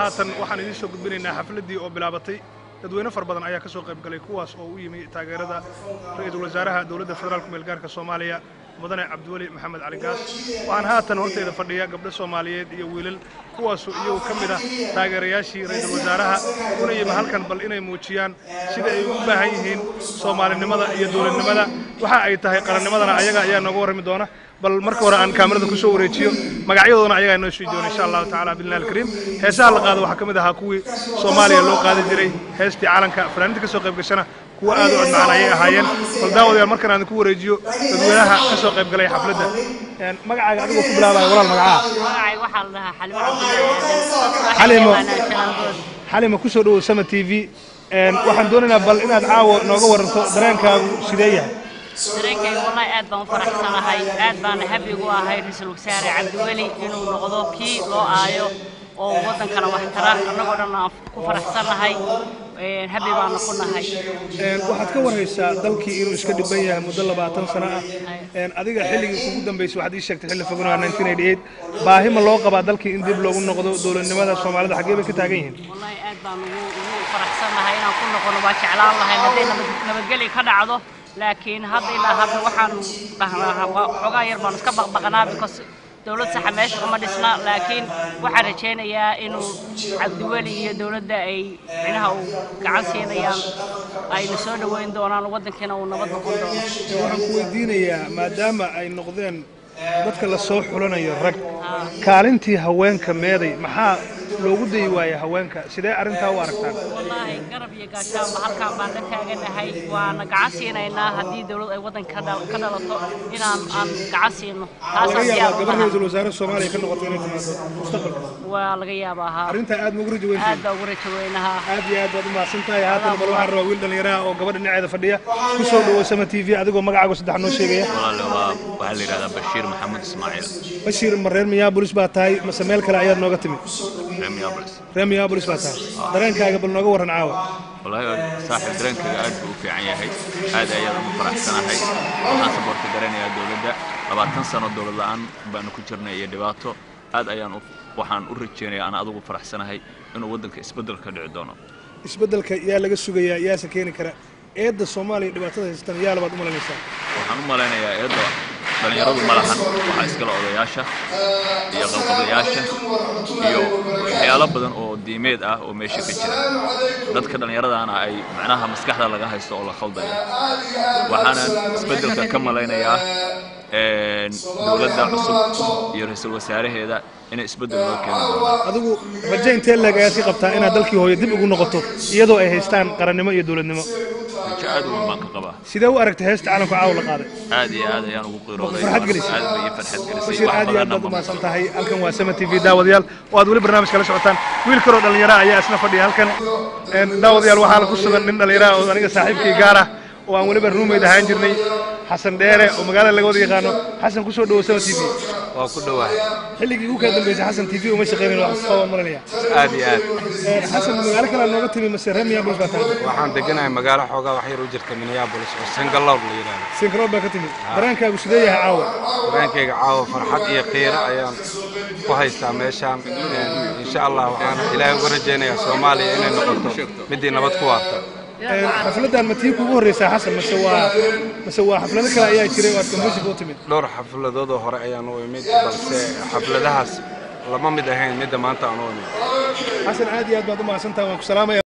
haatan waxaan idin soo gudbinaynaa xafladii oo bilaabatay dadweyne far badan ayaa ka soo qayb galay kuwaas oo u yimi taageerada ra'iisul wasaaraha dawladda federaalka meelgaarka Soomaaliya mudane Cabdiweli Maxamed Cali Gaas waxaan haatan horteeda fadhiya gabdho Soomaaliyeed iyo wiilal kuwaas oo iyagu kamid ah taageerayaashii ra'iisul wasaaraha kuna yimi halkan bal inay muujiyaan sida ay u baahan yihiin Soomaalinimada iyo dawladnimada waxa ay tahay qarannimadana ayaga ayaa nooga warrami doona bal marka hore aan kaamirada ku soo wareejiyo magacyadoodana ayaga inoo soo doona insha Allah ta'ala billahi kareem heesaha la qaado waxa kamid ah kuwii Soomaaliya loo qaadi jiray heestii calanka fanaaniinta ka soo qayb gashana kuwa aad u codmaan ayay ahaayeen bal daawadayaal markaan aan ku wareejiyo dadweynaha ka soo qayb galay xafladda magacaaga adigu ku bilaabay walaal magacaaga waxa la dhahaa Xalimo ku soo dhaw Sama TV waxaan doonaynaa bal inaad caawo nooga waranto dareenkaagu sidee yahay dareenkayga wallahi aad baan u faraxsanahay aad baan happy ugu ahay ra'iisul wasaare Cabdiweli inuu noqdo kii loo aayo oo wadankana wax tara anagoo dhan ku faraxsanahay happy baan ku nahay waxaad ka waraysaa dalkii inuu iska dhiban yahay muddo 20 sano ah adiga xilligii ugu dambeysay waxaad ii sheegtay xilli fogaan 1988 baahi ma loo qabaa dalkii in dib loogu noqdo dawladnimada Soomaalida xagee bay ka taagan yihiin wallahi aad baan ugu faraxsanahay inaan ku noqono waa jeclaan lahay haddii nabadgelyo ka dhacdo laakiin hadda ilaa hadda waxaan dhahnaa xogaa yar baan iska baqbaqanaa because dawlad sax meesha kuma dhisna laakiin waxaan rajaynayaa inuu Cabdiweli iyo dawladda ay cinaha u gacan siinayaan ay soo dhaweyn doonaan wadankeena uu nabad noqon doono waxaan ku weydiinayaa maadaama ay noqdeen dadka la soo xulanayo rag kaalintii haweenka meeday maxaa loogu day waayay haweenka sidee arintaa u aragtaan wallahi garab iyo gaashaan halkaan baan la taaganahay waana gacan siinaynaa haddii dawlad ay wadanka ka dhalato inaan gacan siino gabar ra'iisul wasaare Soomaaliya ka noqoto inay timaado mustaqbalka waa laga yaabaa arinta aad ugu rajaweynahay aad ugu rajaweynahay aad iyo aad baad u mahadsantahay haatan bal waxaan rabaa wiil dhalinyaro oo gabadha dhinaceeda fadhiya ku soo dhaw Sama TV adigoo magacaaga saddex noo sheegaya waxa la yiraahdaa Bashiir Maxamed Ismaaciil Bashiir mareer Minneapolis baa tahay mase meel kale ayaad nooga timid Minneapolis baa tahay dareenkaaga bal nooga waran caawa wallahi saaxiib dareenkaaga aad buu u fiican yahay aad ayaan u faraxsanahay waxaan saboorta dareenayaa dawladda 20 sano dawlad la'aan baan ku jirnay iyo dhibaato aad ayaan waxaan u rajeynayaa aan adigu faraxsanahay inuu wadanka isbedel ka dhici doono isbedelka yaa laga sugayaa yaa sakeeni kara eedda Soomaaliya dhibaatada haystaan yaa labaad u malaynaysaa waxaan u malaynayaa eedda dhalinyaradu malahan waxa iskala odayaasha iyo qalqablayaasha iyo waxyaalo badan oo diimeed ah oo meesha ka jira dadka dhalinyaradaana ay macnaha maskaxda laga haysto oo la khaldayo waxaana isbedelka ka malaynayaa dawladda cusub iyo ra'iisul wasaaraheeda inay isbedel loo keeno adigu rajayn intee laga qabtaa inaad dalkii hooyo dib ugu noqoto iyadoo ay haystaan qarannimo iyo dawladnimo aad u baan ka qabaa sidee u aragtay heesta calanka caawa la qaaday aad iyo aad ayaan ugu qiirooday farxad gelisay aad iyo farxad gelisay Bashiir aad iyo aad baad u mahadsantahay halkan waa Sama TV daawadayaal oo aad wali barnaamijka la socotaan wiil karo dhalinyaro ayaa isna fadhiya halkan daawadayaal waxaa la ku sugan nin dhalinyaro oo aniga saaxiibkay gaar ah oo aan waliba ruumeed ahaan jirnay Xasan Dheere oo magaalada laga wada yaqaano Xasan ku soo dhaw Sama TV waa ku dhawahay xilligii ugu ka dambeysay Xasan TV uma shaqeynay wax soo marinaya aad iyo aad Xasan magaalo kale nooga timi mase Minneapolis baa tahay waxaan deganahay magaalo xoogaa wax yar u jirta Minneapolis oo Singalow la yiraahdo Singalow baa ka timi dareenkaagu sidee yahay caawa dareenkayga caawa farxad iyo qiiro ayaan ku haystaa meeshaan insha Allah waxaan Ilaahay uga rajaynayaa Soomaaliya inay noqoto midii nabad ku waarta xafladan ma tii kugu horreysay Xasan mase waa xaflado kale ayaa jiray oo convention u timid dhowr xafladood oo hore ayaan u imid balse xafladahaas lama mid ahayn midda maanta aan u imid Xasan aad iyo aad baad u mahadsantahay waan ku salaamayaa